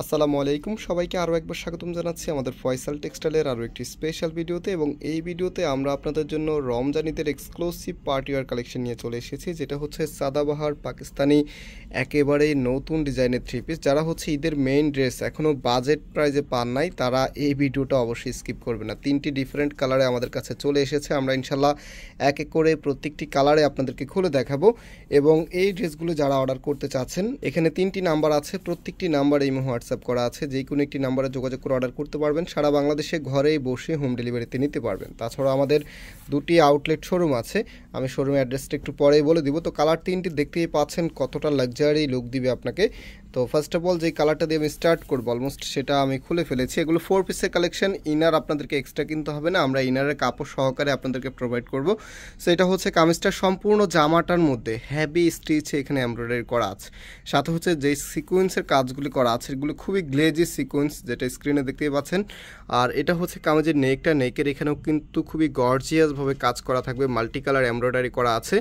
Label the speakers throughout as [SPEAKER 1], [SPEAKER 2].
[SPEAKER 1] আসসালামু আলাইকুম সবাইকে আরও একবার স্বাগতম জানাচ্ছি আমাদের ফয়সাল টেক্সটাইলের আরও একটি স্পেশাল ভিডিওতে। এবং এই ভিডিওতে আমরা আপনাদের জন্য রমজানিদের এক্সক্লুসিভ পার্টিওয়ার কালেকশন নিয়ে চলে এসেছি, যেটা হচ্ছে সাদাবাহার পাকিস্তানি একেবারেই নতুন ডিজাইনের থ্রি পিস। যারা হচ্ছে ঈদের মেইন ড্রেস এখনও বাজেট প্রাইজে পান নাই, তারা এই ভিডিওটা অবশ্যই স্কিপ করবে না। তিনটি ডিফারেন্ট কালারে আমাদের কাছে চলে এসেছে, আমরা ইনশাল্লাহ এক এক করে প্রত্যেকটি কালারে আপনাদেরকে খুলে দেখাবো। এবং এই ড্রেসগুলো যারা অর্ডার করতে চাচ্ছেন, এখানে তিনটি নাম্বার আছে, প্রত্যেকটি নাম্বার এই হোয়াটসঅ্যাপ করা আছে, যে কোনো একটি নাম্বারে যোগাযোগ করে অর্ডার করতে পারবেন। সারা বাংলাদেশে ঘরেই বসে হোম ডেলিভারিতে নিতে পারবেন। তাছাড়া আমাদের দুটি আউটলেট শোরুম আছে, আমি শোরুমের অ্যাড্রেসটা একটু পরেই বলে দিব। তো কালার তিনটি দেখতেই পাচ্ছেন কতটা লাক্সারি লুক দিবে আপনাকে। তো ফার্স্ট অফ অল যেই কালারটা দিয়ে আমি স্টার্ট করবো, অলমোস্ট সেটা আমি খুলে ফেলেছি। এগুলো 4 পিসের কালেকশন, ইনার আপনাদেরকে এক্সট্রা কিনতে হবে না, আমরা ইনারের কাপড় সহকারে আপনাদেরকে প্রোভাইড করব। সো এটা হচ্ছে কামিজটা সম্পূর্ণ জামাটার মধ্যে হেভি স্টিচ এখানে এমব্রয়ডারি করা আছে, সাথে হচ্ছে যে সিকোয়েন্সের কাজগুলি করা আছে এগুলো খুবই গ্লেজি সিকোয়েন্স, যেটা স্ক্রিনে দেখতেই পাচ্ছেন। আর এটা হচ্ছে কামিজের নেকের এখানেও কিন্তু খুবই গর্জিয়াসভাবে কাজ করা থাকবে, মাল্টি কালার এমব্রয়ডারি করা আছে।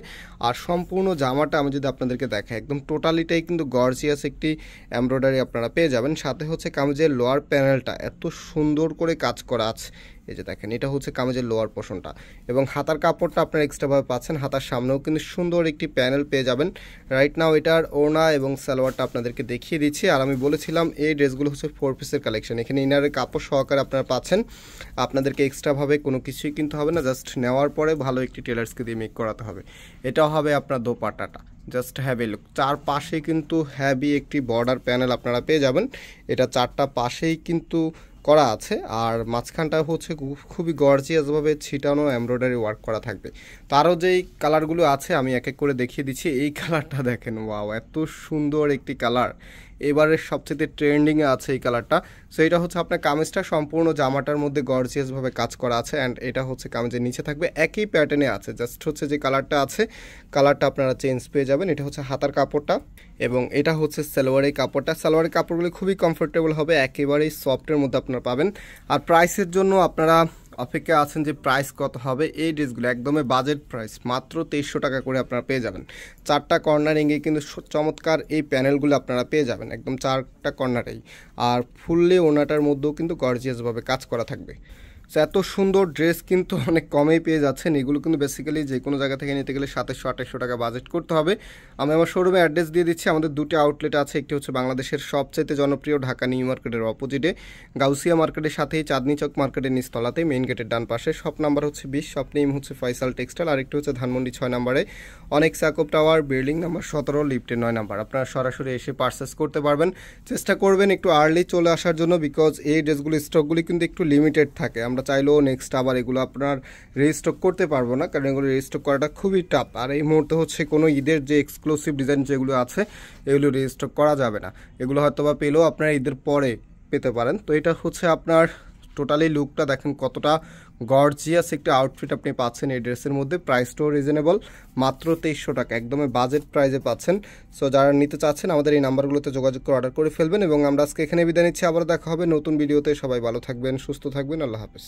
[SPEAKER 1] আর সম্পূর্ণ জামাটা আমি যদি আপনাদেরকে দেখাই, একদম টোটালিটাই কিন্তু গর্জিয়াস একটি এমব্রয়ডারি আপনারা পেয়ে যাবেন। সাথে হচ্ছে কামিজের লোয়ার প্যানেলটা এত সুন্দর করে কাজ করা আছে, এই যে দেখেন, এটা হচ্ছে কামিজের লোয়ার পোর্শনটা। এবং হাতার কাপড়টা আপনারা এক্সট্রাভাবে পাচ্ছেন, হাতার সামনেও কিন্তু সুন্দর একটি প্যানেল পেয়ে যাবেন। রাইট নাও এটার ওড়না এবং সালোয়ারটা আপনাদেরকে দেখিয়ে দিচ্ছি। আর আমি বলেছিলাম এই ড্রেসগুলো হচ্ছে 4 পিসের কালেকশন, এখানে ইনারের কাপড় সহকারে আপনারা পাচ্ছেন। আপনাদেরকে এক্সট্রাভাবে কোনো কিছুই কিনতে হবে না, জাস্ট নেওয়ার পরে ভালো একটি টেলার্সকে দিয়ে মেক করাতে হবে। এটাও হবে আপনার দোপাট্টাটা, জাস্ট হ্যাভি লুক। চারপাশে কিন্তু হ্যাভি একটি বর্ডার প্যানেল আপনারা পেয়ে যাবেন, এটা চারটা পাশেই কিন্তু করা আছে। আর মাঝখানটা হচ্ছে খুবই গর্জিয়াসভাবে ছিটানো এমব্রয়ডারি ওয়ার্ক করা থাকবে। তারও যেই কালারগুলো আছে আমি এক এক করে দেখিয়ে দিচ্ছি। এই কালারটা দেখেন, ওয়াও, এত সুন্দর একটি কালার, এবারের সবচেয়ে ট্রেন্ডিংয়ে আছে এই কালারটা। সো এটা হচ্ছে আপনার কামিজটা সম্পূর্ণ জামাটার মধ্যে গর্জিয়াসভাবে কাজ করা আছে। অ্যান্ড এটা হচ্ছে কামিজের নিচে থাকবে একই প্যাটার্নে আছে, জাস্ট হচ্ছে যে কালারটা আছে কালারটা আপনারা চেঞ্জ পেয়ে যাবেন। এটা হচ্ছে হাতার কাপড়টা এবং এটা হচ্ছে সালোয়ারের কাপড়টা। সালোয়ারের কাপড়গুলো খুবই কমফোর্টেবল হবে, একেবারেই সফটের মধ্যে আপনারা পাবেন। আর প্রাইসের জন্য আপনারা অপেক্ষা আছেন যে প্রাইস কত হবে। এই ড্রেসগুলো একদমই বাজেট প্রাইস, মাত্র 2300 টাকা করে আপনারা পেয়ে যাবেন। চারটা কর্নারিংয়ে কিন্তু চমৎকার এই প্যানেলগুলো আপনারা পেয়ে যাবেন, একদম চারটা কর্নারেই। আর ফুললি ওনাটার মধ্যেও কিন্তু গর্জিয়াসভাবে কাজ করা থাকবে। সো এত সুন্দর ড্রেস কিন্তু অনেক কমেই পেয়ে যাচ্ছেন। এগুলো কিন্তু বেসিক্যালি যে কোনো জায়গা থেকে নিতে গেলে 2700-2800 টাকা বাজেট করতে হবে। আমি আমার শোরুমে অ্যাড্রেস দিয়ে দিচ্ছি। আমাদের দুটি আউটলেট আছে, একটি হচ্ছে বাংলাদেশের সবচেয়ে জনপ্রিয় ঢাকা নিউ মার্কেটের অপোজিটে, গাউসিয়া মার্কেটের সাথেই চাঁদনি চক মার্কেটের নিচতলাতে, মেইন গেটের ডান পাশে। শপ নাম্বার হচ্ছে 20, শপ নেম হচ্ছে ফয়সাল টেক্সটাইল। আর একটি হচ্ছে ধানমন্ডি 6 নম্বরে অনেক সাকোপ টাওয়ার, বিল্ডিং নাম্বার 17, লিফটের 9 নাম্বার। আপনারা সরাসরি এসে পারচেস করতে পারবেন। চেষ্টা করবেন একটু আর্লি চলে আসার জন্য, বিকজ এই ড্রেসগুলো স্টকগুলি কিন্তু একটু লিমিটেড থাকে। আমরা চাইলেও নেক্সট আবার এগুলো আপনার রেজিস্টক করতে পারবো না, কারণ এগুলো রেজিস্টক করাটা খুবই টাফ। আর এই মুহূর্তে হচ্ছে কোনো ঈদের যে এক্সক্লুসিভ ডিজাইন যেগুলো আছে এগুলো রেজিস্টক করা যাবে না, এগুলো হয়তো বা পেলেও আপনারা ঈদের পরে পেতে পারেন। তো এটা হচ্ছে আপনার টোটালি লুকটা দেখেন, কতটা গর্জিয়াস একটা আউটফিট আপনি পাচ্ছেন এই ড্রেসের মধ্যে। প্রাইসটাও রিজনেবল, মাত্র 2300 টাকা, একদমই বাজেট প্রাইসে পাচ্ছেন। সো যারা নিতে চাচ্ছেন আমাদের এই নাম্বারগুলোতে যোগাযোগ করে অর্ডার করে ফেলবেন। এবং আমরা আজকে এখানে বিদায় নিচ্ছি, আবার দেখা হবে নতুন ভিডিওতে। সবাই ভালো থাকবেন, সুস্থ থাকবেন, আল্লাহ হাফেজ।